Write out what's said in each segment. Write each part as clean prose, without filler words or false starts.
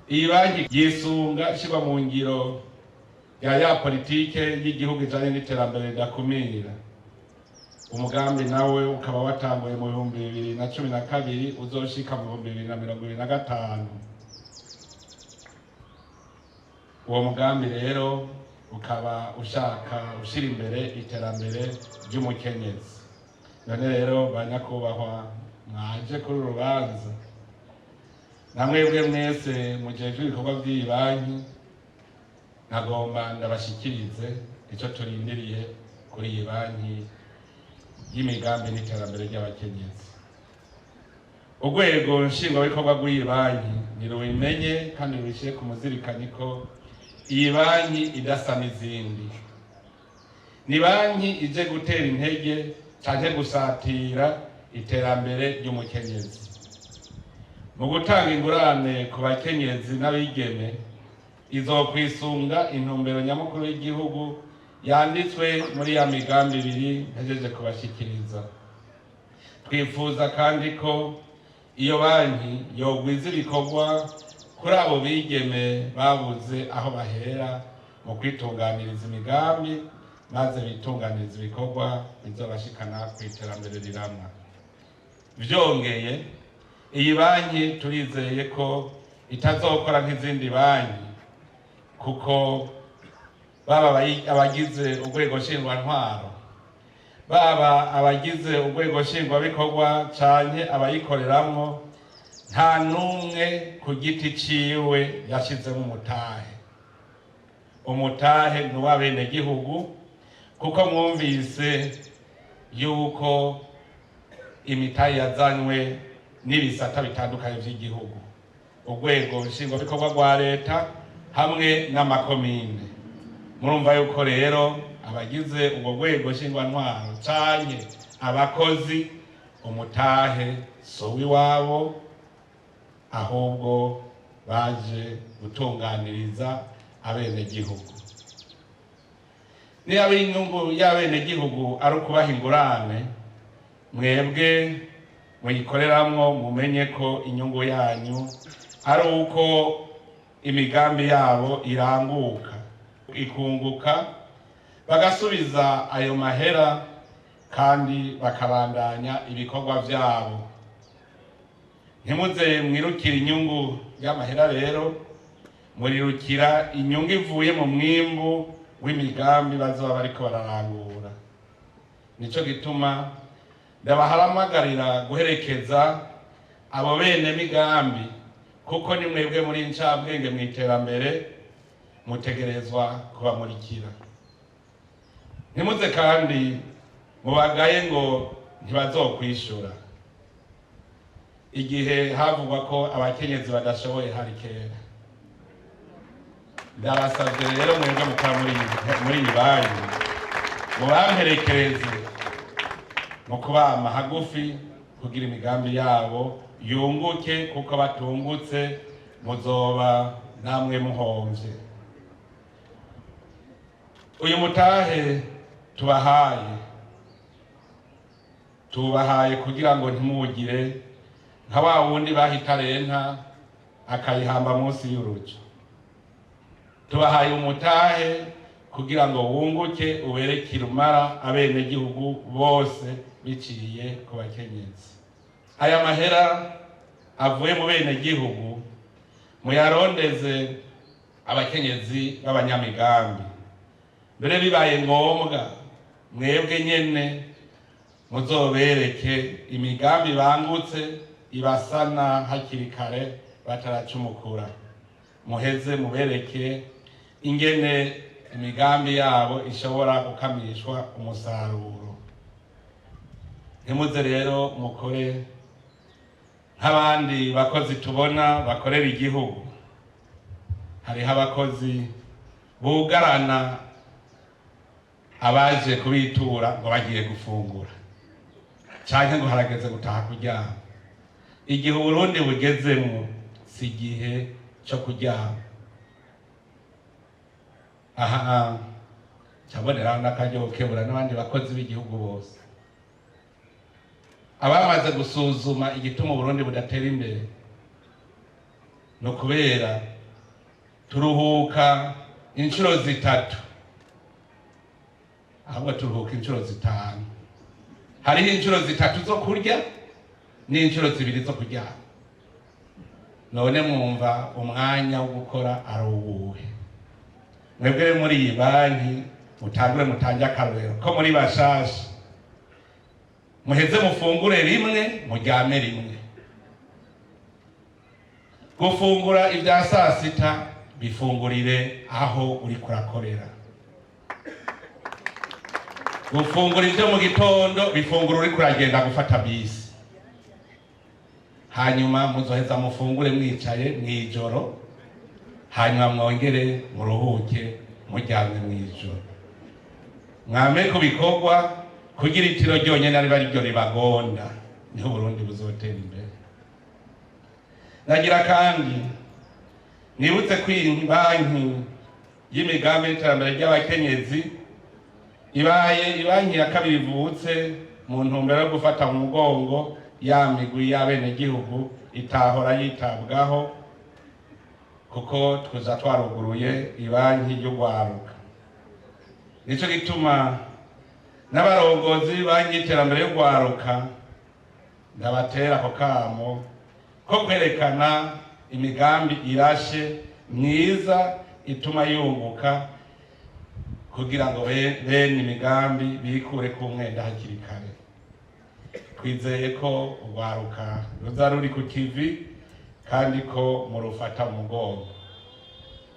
iyi banki yisunga ishirwa mu ngiro ya politike y'igihugu ijanye n'iterambere ridakumira. Umugambi nawe ukaba watanguye mu 2012 uzoshika mu 2025. Uwo mugambi rero ukaba ushaka ushira imbere iterambere ry'umukenyezi. None rero banyakubahwa mwaje kuri urubanza, namwebwe mwese mujejwe ibikorwa by'iyi banki, nagomba ndabashikirize icyo turindiriye kuri iyi banki y'imigambi n'iterambere ry'abakenyezi. Urwego nshingwabikorwa rw'iyi banki nirubimenye kandi rubishyire ku muzirikani ko iyi banki idasa n'izindi. Ni banki ije gutera intege canke gusatira iterambere ry'umukenyezi. Mu gutanga ingurane ku bakenyezi n'abigeme, izokwisunga intumbero nyamukuru y'igihugu yanditswe muri ya migambi ibiri ntegereje kubashikiriza. Twifuza kandi ko iyo banki yogwiza ibikorwa kuri abo bigeme babuze aho bahera mu kwitunganiriza imigambi, maze bitunganiriza ibikorwa bizobashikana ku iterambere riramwa. Vyongeye, iyi banki turizeye ko itazokora nk'izindi banki, kuko baba abagize urwego nshingwantwaro, baba abagize urwego nshingwabikorwa canke abayikoreramwo, nta numwe ku giti ciwe yashizemo umutahe. Umutahe ni uw'abenegihugu, kuko mwumvise yuko imitahe yazanywe n'ibisata bitandukanye by'igihugu, urwego nshingwabikorwa rwa leta hamwe n'amakomine. Murumva yuko rero abagize ubwo rwego nshingwantwaro canke abakozi, umutahe so w'iwabo, ahubwo baje gutunganiriza abenegihugu. Niba inyungu y'abenegihugu ari ukubaha ingurane, mwebwe muyikoreramwo mumenye ko inyungu yanyu ari uko imigambi yabo iranguka, ikunguka, bagasubiza ayo mahera kandi bakabandanya ibikorwa vyabo. Ntimuze mwirukira inyungu y'amahera rero, murirukira inyungu ivuye mu mwimbu w'imigambi bazoba bariko bararangura. Nico gituma ndabaharamagarira guherekeza abo bene migambi, kuko ni mwebwe muri ncabwenge mu iterambere, mutegerezwa kubamurikira. Ntimuze kandi mubagaye ngo ntibazokwishura. Igihe havugwa ko abakenyezi badashoboye hari kera. Ndabasavye rero mwebwe mukora muri iyi banki, mubamperekereze mu kubama hagufi kugira imigambi yabo yunguke, kuko batungutse muzoba namwe muhomvye. Uyu mutahe tubahaye kugira ngo ntimugire nka wa wundi bahita Reta akayihamba munsi y'urujo. Tubahaye umutahe kugira ngo wunguke uberekire umara abenegihugu bose biciye ku bakenyezi. Aya mahera avuye mu benegihugu muyarondeze abakenyezi b'abanyamigambi. Mbere bibaye ngombwa mwebwe nyene muzobereke imigambi bangutse ibasana hakiri kare bataracumukura. Muheze mubereke ingene imigambi yabo ishobora gukamishwa umusaruro. Ntimuze rero mukore nk'abandi bakozi tubona bakorera igihugu. Hariho abakozi bugarana abaje kubitura ngo bagiye gufungura, canke ngo harageze gutaha kuryama. Igihe Uburundi bugezemwo si igihe cyo kuryama. Aha cyabonera n'akaryo kebura n'abandi bakozi b'igihugu bose. Abamaze gusuzuma igituma Uburundi budatera imbere, no kubera turuhuka inshuro zitatu, ahubwo turuhuka inshuro zitanu. Hariho inshuro zitatu zo kurya n'inshuro zibiri zo kuryama. None mwumva umwanya wo gukora aruwuhe? Mwebwe muri iyi banki mutangure mutange akarorero ko muri bashasha muheze mufungure rimwe muryame rimwe. Gufungura ibya saa sita bifungurire aho uri kurakorera. Gufungura ibyo mu gitondo bifungura uri kuragenda gufata bisi. Hanyuma muzoheza mufungure mwicaye mwijoro, hanyuma mwongere muruhuke muryamye mwijoro. Mwame ku bikorwa kugira itiro ryonyene ari bari ryo ribagonda, niho Burundi buzotera imbere. Nagira kandi nibutse ko iyi banki y'imigambi y'iterambere ry'abakenyezi ibaye ibanki ya kabiri ivutse mu ntumbero yo gufata mu mugongo ya migwi y'abenegihugu itahora yitabwaho, kuko tuza twaruguruye ibanki y'urwaruka. Nico gituma n'abarongozi banki y'iterambere y'urwaruka ndabatera ako kamo ko kwerekana imigambi irashe myiza ituma yunguka, kugira ngo bene imigambi bikure ku mwenda hakiri kare. Twizeye ko urwaruka ruza ruri ku kivi kandi ko murufata umugongo,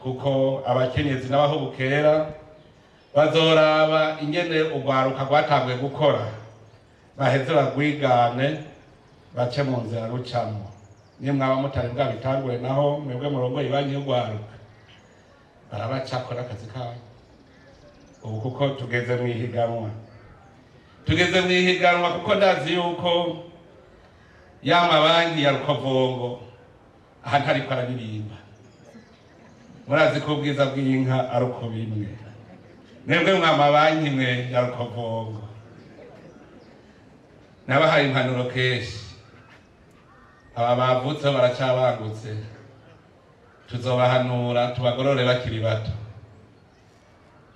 kuko abakenyezi n'abaho bukera bazoraba ingene urwaruka rwatanguye gukora, baheze bagwigane bace mu nzira rucamo. Niyo mwaba mutari bwabitangure naho mwebwe murongoye banki y'urwaruka barabacakora akazi kabo. Ubu kuko tugeze mu ihiganwa, kuko ndazi yuko ya mabanki ya Rukovongo aha ntariko araririmba. Murazi ko ubwiza bw'inka ari uko bimwe. Mwebwe mwa mabanki mwe ya Rukovongo nabahaye impanuro kenshi, aba bavutse baracabangutse, tuzobahanura tubagorore bakiri bato.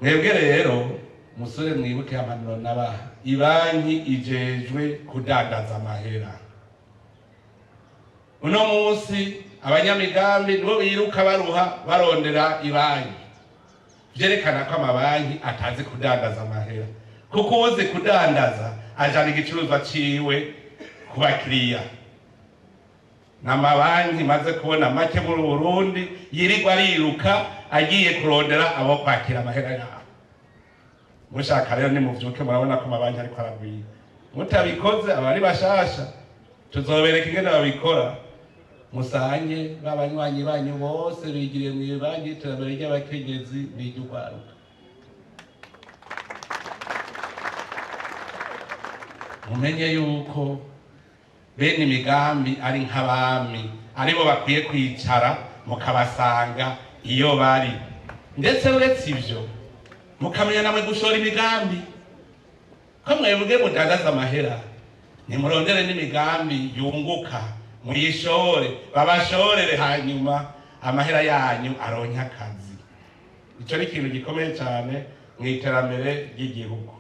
Mwebwe rero musore mwibuke impanuro nabaha. Ibanki ijejwe kudandaza amahera. Uno munsi abanyamigambi nibo biruka baruha barondera ibanki, vyerekana ko amabanki atazi kudandaza amahera, kuko uzi kudandaza ajana igicuruzwa ciwe ku bakiriya. N'amabanki maze kubona make muri Burundi yirirwa ariruka agiye kurondera abo kwakira amahera yabo. Mushaka rero nimuvyuke murabona ko amabanki ariko aragwira. Mutabikoze abari bashasha tuzobereka ingene babikora, musange babanywanyi banyu bose bigiriye mu banki y'iterambere ry'abakenyezi n'iy'urwaruka. Mumenye yuko bene imigambi ari nk'abami, aribo bakwiye kwicara mukabasanga iyo bari. Ndetse uretse ivyo mukamenya namwe gushora imigambi, ko mwebwe mudandaza amahera nimurondere n'imigambi yunguka muyishore, babashorere, hanyuma amahera yanyu aronke akazi. Ico ni ikintu gikomeye cyane mu iterambere ry'igihugu.